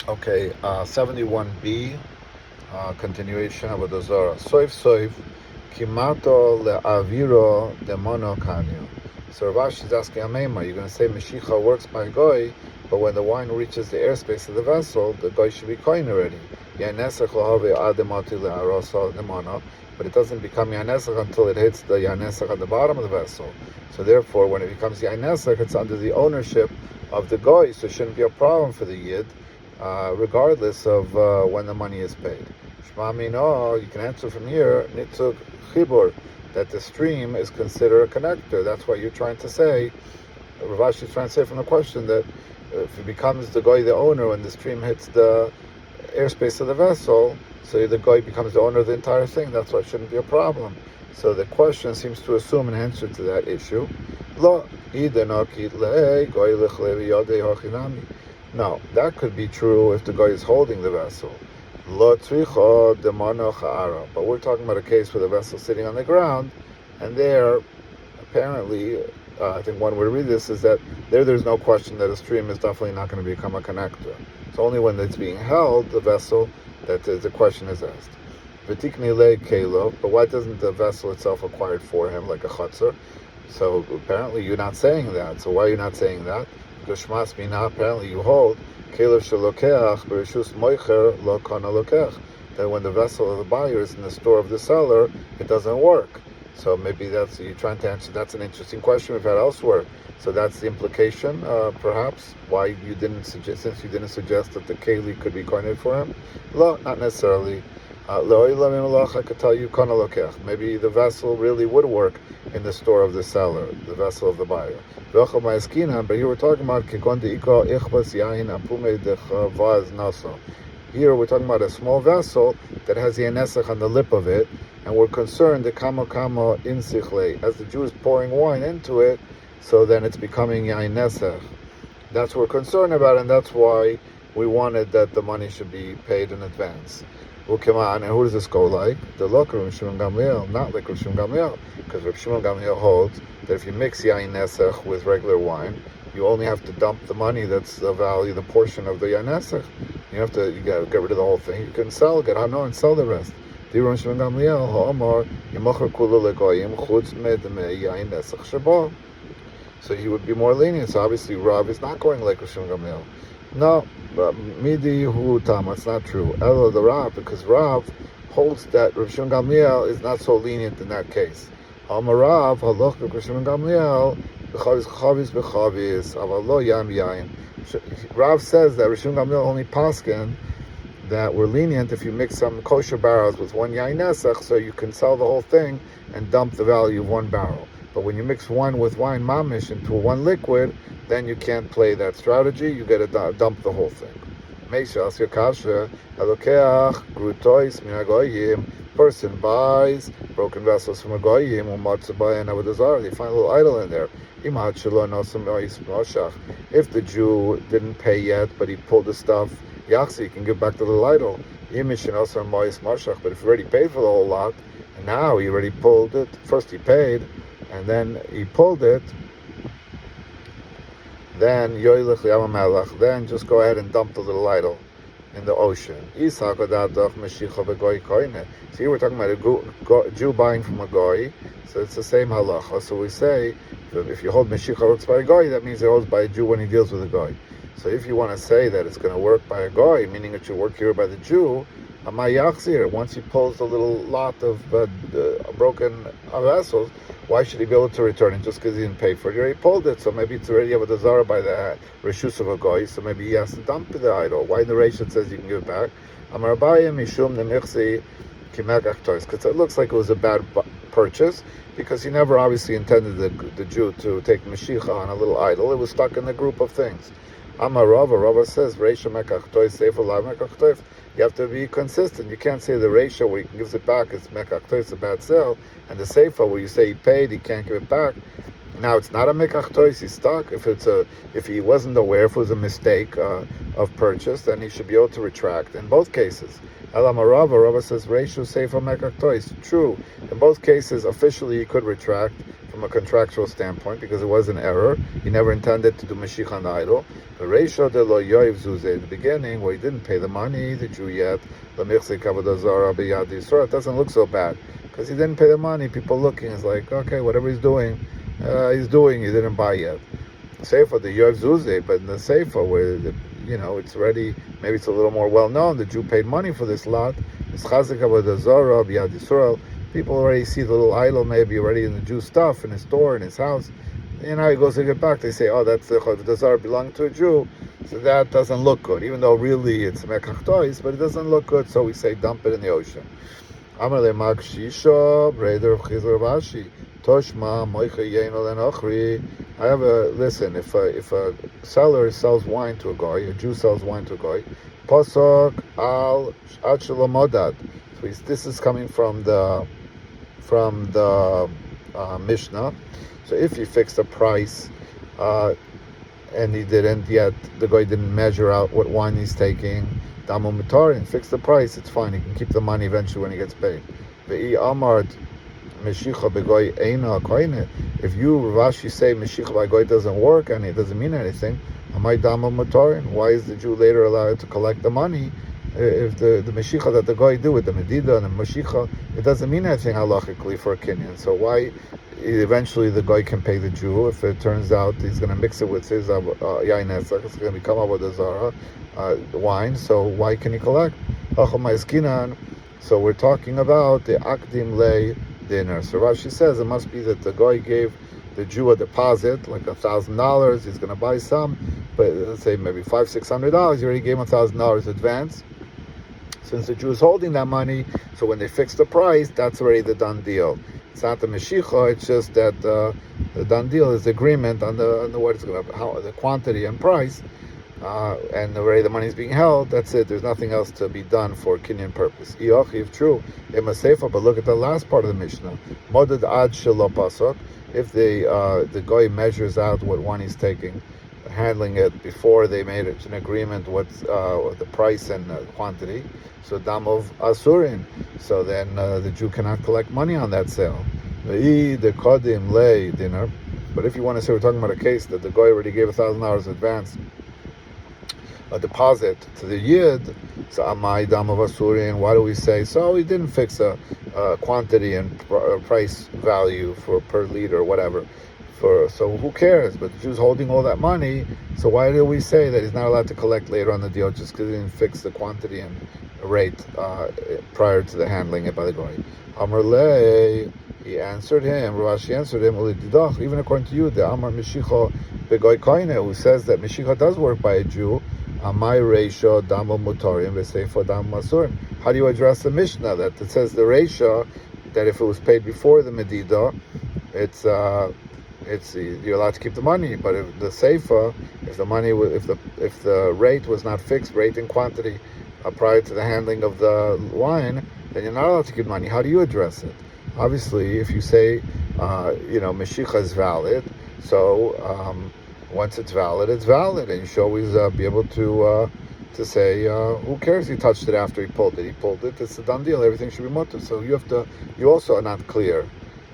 Okay, 71b, continuation of the Zohar. Soif soif, kimato le'aviro demono kanyo. So Rav is asking Amema, you're going to say Meshicha works by Goy, but when the wine reaches the airspace of the vessel, the Goy should be kohen already. Yanesach lahave ademati le'arosa demono, but it doesn't become Yanesach until it hits the Yanesach at the bottom of the vessel. So therefore, when it becomes Yanesach, it's under the ownership of the Goy, so it shouldn't be a problem for the Yid. Regardless of when the money is paid. Shema Mino, you can answer from here, Nitzuk Chibur, that the stream is considered a connector. That's what you're trying to say. Rav Ashi is trying to say from the question that if it becomes the goy the owner when the stream hits the airspace of the vessel, so the goy becomes the owner of the entire thing. That's why it shouldn't be a problem. So the question seems to assume an answer to that issue. No, that could be true if the guy is holding the vessel. But we're talking about a case with a vessel sitting on the ground, and there, apparently, I think one way to read this is that there's no question that a stream is definitely not going to become a connector. It's only when it's being held, the vessel, that the question is asked. But why doesn't the vessel itself acquire it for him, like a chutzner? So apparently you're not saying that. So why are you not saying that? Because Shmas Mina, apparently you hold Kelev Shalokeach Bereshus Moicher Lo Kana Lokeach, that when the vessel of the buyer is in the store of the seller, it doesn't work. So maybe that's you're trying to answer. That's an interesting question we've had elsewhere. So that's the implication, perhaps, why you didn't suggest, since you didn't suggest that the Keli could be coined for him. No, not necessarily. I could tell you, maybe the vessel really would work in the store of the seller, the vessel of the buyer. But here we're talking about here we're talking about a small vessel that has the anesach on the lip of it, and we're concerned that kamo in sichle, as the Jew is pouring wine into it, so then it's becoming yain nesach. That's what we're concerned about, and that's why we wanted that the money should be paid in advance. And who does this go like? The local Rav Shimon Gamliel, not like Rav Shimon Gamliel, because Rav Shimon Gamliel holds that if you mix yain nesach with regular wine, you only have to dump the money that's the value, the portion of the yain nesach. You gotta get rid of the whole thing. You can sell, get hano, and sell the rest. The Rav Shimon Gamliel ha'amar yimachar kula legoyim chutz medmei yain nesach shabo. So he would be more lenient. So obviously Rav is not going like Rav Shimon Gamliel. No, midi hu tam. It's not true. Elo the Rav, because Rav holds that Rav Shimon Gamliel is not so lenient in that case. Amar Rav haloch Rav Shimon Gamliel b'chavis aval lo yam yain. Rav says that Rav Shimon Gamliel only paskin that we're lenient if you mix some kosher barrels with one yain nesach, so you can sell the whole thing and dump the value of one barrel. But when you mix one with wine mamish into one liquid, then you can't play that strategy. You got to dump the whole thing. Person buys broken vessels from a goyim or matzah and avodazar. They find a little idol in there. If the Jew didn't pay yet, but he pulled the stuff, yachsi, he can give back the little idol. But if he already paid for the whole lot, and now he already pulled it, first he paid, and then he pulled it, then then just go ahead and dump the little idol in the ocean. So here we're talking about a Jew buying from a goy, so it's the same halacha. So we say, if you hold Meshicha works by a goy, that means it holds by a Jew when he deals with a goy. So if you want to say that it's going to work by a goy, meaning it should work here by the Jew, once he pulls a little lot of broken vessels, why should he be able to return it just because he didn't pay for it? He already pulled it, so maybe it's already a zara by the reshus of a goy, so maybe he has to dump the idol. Why in the Rishon says you can give it back? Because it looks like it was a bad purchase, because he never obviously intended the Jew to take Mashiach on a little idol. It was stuck in the group of things. Amar Rava says, you have to be consistent. You can't say the ratio where he gives it back is mekach tois, a bad sale, and the seifa where you say he paid, he can't give it back. Now it's not a mekach tois, he's stuck. If he wasn't aware, if it was a mistake of purchase, then he should be able to retract. In both cases, Elamar Rava says ratio seifa mekach tois. True, in both cases officially he could retract from a contractual standpoint because it was an error. He never intended to do Mashiach on the idol. The Reisha de lo yoiv zuze, in the beginning, where he didn't pay the money, the Jew yet, l'michse kavod zara b'yad Yisrael, it doesn't look so bad. Because he didn't pay the money, people looking, it's like, okay, whatever he's doing, he didn't buy yet. Sefer, the yoiv zuze, but in the Sefer, where, it's already, maybe it's a little more well-known, the Jew paid money for this lot, it's chazik kavod zara b'yad Yisrael. People already see the little idol maybe already in the Jew stuff in his store, in his house. He goes to get back. They say, oh, that's the Chayv belonging to a Jew. So that doesn't look good, even though really it's Mekach Tois, but it doesn't look good, so we say dump it in the ocean. Amar le Mag Shisha, brother of Chizar Rashi, Toshma, Moicha Yeno Lenochri. Listen, if a seller sells wine to a guy, a Jew sells wine to a guy, Pasok al Achelamodad. So this is coming from the Mishnah. So if he fixed a price and he didn't yet, the guy didn't measure out what wine he's taking, Damu Mutarin, fix the price, it's fine, he can keep the money eventually when he gets paid. Ve'i Amard Meshicha Begoy Eina Koine. If you, Rashi, say Meshicha Begoy doesn't work and it doesn't mean anything, Amai Damu Mutarin, why is the Jew later allowed to collect the money? If the Meshicha that the guy do with the Medida and the Meshicha, it doesn't mean anything halachically for a Kenyan. So why eventually the guy can pay the Jew if it turns out he's going to mix it with his yain esach, it's going to become avodah zara wine. So why can he collect? So we're talking about the akdim lei dinner. So Rashi says it must be that the guy gave the Jew a deposit, like $1,000. He's going to buy some, but let's say maybe $500-600. He already gave him $1,000 advance. Since the Jew is holding that money, so when they fix the price, that's already the done deal. It's not the Meshicha, it's just that the done deal is the agreement on the what it's going to, how the quantity and price, and already the money is being held. That's it. There's nothing else to be done for Kenyan purpose. If true, it must say but look at the last part of the Mishnah. Modad ad shelo pasok. If the guy measures out what one he's taking, handling it before they made it an agreement what's the price and quantity, so dam of asurin, so then the Jew cannot collect money on that sale. The kodim lay dinner. But if you want to say we're talking about a case that the guy already gave $1,000 advance, a deposit to the yid, so amai dam of asurin. Why do we say so? He didn't fix a quantity and price value for per liter or whatever. So who cares? But the Jew's holding all that money, so why do we say that he's not allowed to collect later on the deal just because he didn't fix the quantity and rate prior to the handling it by the guy? Amar le, he answered him, Rashi answered him, even according to you, the Amar Meshicha Begoy Koine, who says that Meshicha does work by a Jew, Amai Reisha Damo Mutarim Veseifa Dam Masurim. How do you address the Mishnah that it says the Reisha, that if it was paid before the Medida, it's you're allowed to keep the money, but if the seifa, if the rate was not fixed, rate and quantity prior to the handling of the wine, then you're not allowed to keep money. How do you address it? Obviously, if you say Meshicha is valid, so once it's valid, and you should always be able to say who cares? He touched it after he pulled it. It's a done deal. Everything should be mutter. So you also are not clear.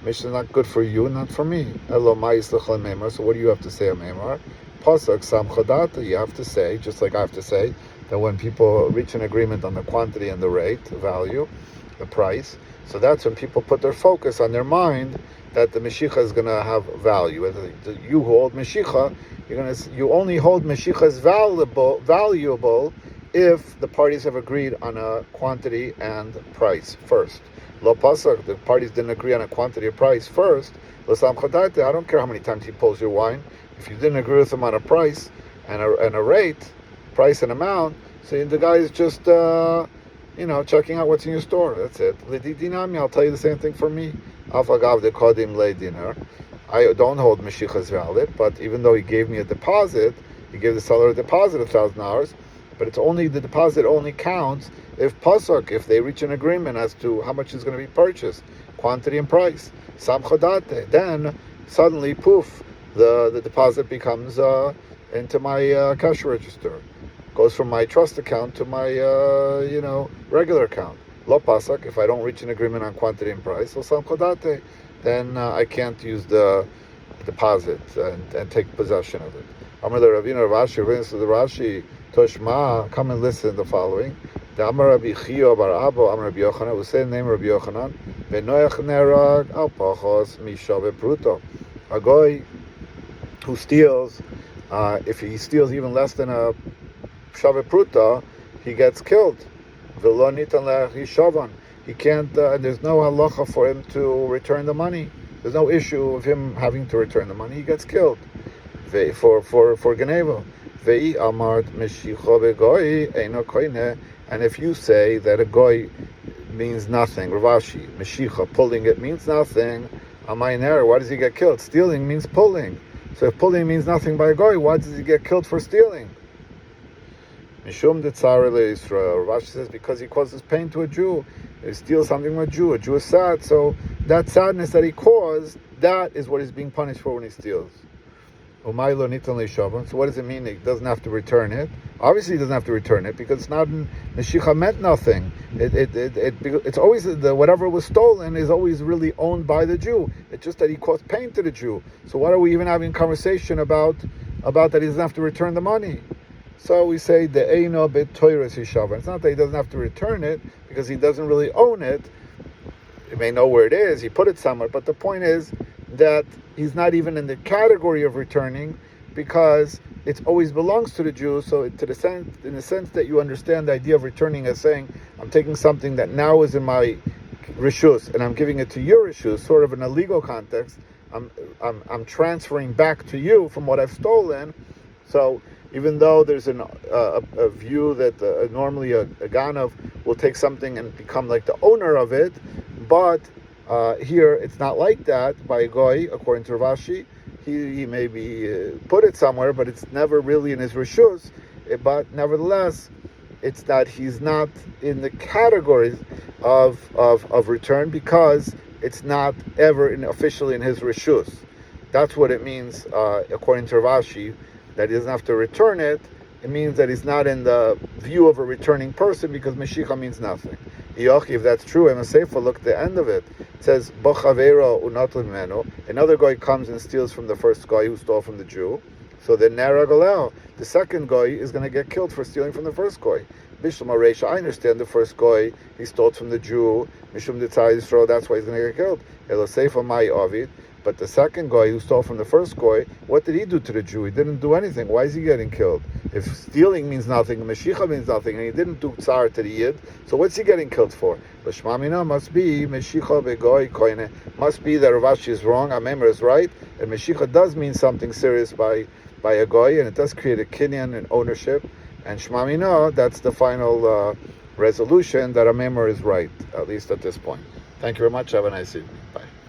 Mishnah is not good for you, not for me. So what do you have to say, Memar? Pasuk Sam Chodata, you have to say, just like I have to say, that when people reach an agreement on the quantity and the rate, the value, the price, so that's when people put their focus on their mind that the Meshicha is going to have value. You hold Meshicha, you only hold Meshicha as valuable if the parties have agreed on a quantity and price first. Lo pasak, the parties didn't agree on a quantity or price first. Lo sam chodate, I don't care how many times he pulls your wine. If you didn't agree with him on a price and a rate, price and amount, so the guy is just checking out what's in your store. That's it. Lididinami, I'll tell you the same thing for me. Afagav de kodim le dinar. I don't hold Meshicha as valid, but even though he gave me a deposit, he gave the seller a deposit of $1,000, but it's only the deposit only counts if pasuk, if they reach an agreement as to how much is going to be purchased, quantity and price. Sam chodate, then suddenly, poof, the deposit becomes into my cash register, goes from my trust account to my regular account. Lo pasak, if I don't reach an agreement on quantity and price, so sam chodate, then I can't use the deposit and take possession of it. Amar the Ravina Rashi, the Rashi, Toshma, come and listen to the following. The Amar Rabbi Chio bar Abo, Amar Rabbi Yochanan, we say the name Rabbi Yochanan, V'noach nerag al pachos mishabe pruto. A guy who steals, if he steals even less than a shabe pruta, he gets killed. V'lo nitan le'hishavan. He can't, there's no halacha for him to return the money. There's no issue of him having to return the money. He gets killed for Geneva. Ve'i amart meshicha begoy eino koine. And if you say that a goy means nothing, Ravashi, meshicha, pulling it means nothing, amainer, why does he get killed? Stealing means pulling. So if pulling means nothing by a goy, why does he get killed for stealing? Mishum de tzara le'Yisrael. Rashi says because he causes pain to a Jew. He steals something from a Jew. A Jew is sad, so that sadness that he caused, that is what he's being punished for when he steals. Umaylo nitan le'shavan. So what does it mean? He doesn't have to return it. Obviously, he doesn't have to return it because it's not Meshicha meant nothing. It's always whatever was stolen is always really owned by the Jew. It's just that he caused pain to the Jew. So what are we even having a conversation about that he doesn't have to return the money? So we say the eino betoiras hishavan. It's not that he doesn't have to return it because he doesn't really own it. He may know where it is. He put it somewhere. But the point is that he's not even in the category of returning because it always belongs to the Jew. So in the sense that you understand the idea of returning as saying, I'm taking something that now is in my rishus and I'm giving it to your rishus, sort of in a legal context. I'm transferring back to you from what I've stolen. So even though there's a view that normally a Ganav will take something and become like the owner of it, but here it's not like that by a Goy, according to Ravashi. He maybe put it somewhere, but it's never really in his Rishus. But nevertheless, it's that he's not in the categories of return because it's not ever officially in his Rishus. That's what it means, according to Ravashi, that he doesn't have to return it. It means that he's not in the view of a returning person because Meshicha means nothing. If that's true, look at the end of it. It says, another guy comes and steals from the first guy who stole from the Jew. So then the second guy is going to get killed for stealing from the first guy. I understand the first guy, he stole from the Jew. Mishum Yisrael, that's why he's going to get killed. But the second guy who stole from the first guy, what did he do to the Jew? He didn't do anything. Why is he getting killed? If stealing means nothing, Meshicha means nothing, and he didn't do tsar to the Yid, so what's he getting killed for? L'shmamina must be Meshicha begoy koine. Must be that Ravashi is wrong, Amemer is right, and Meshicha does mean something serious by a goy, and it does create a kinyan and ownership. And Shmamina, that's the final resolution that Amemer is right, at least at this point. Thank you very much. Have a nice evening. Bye.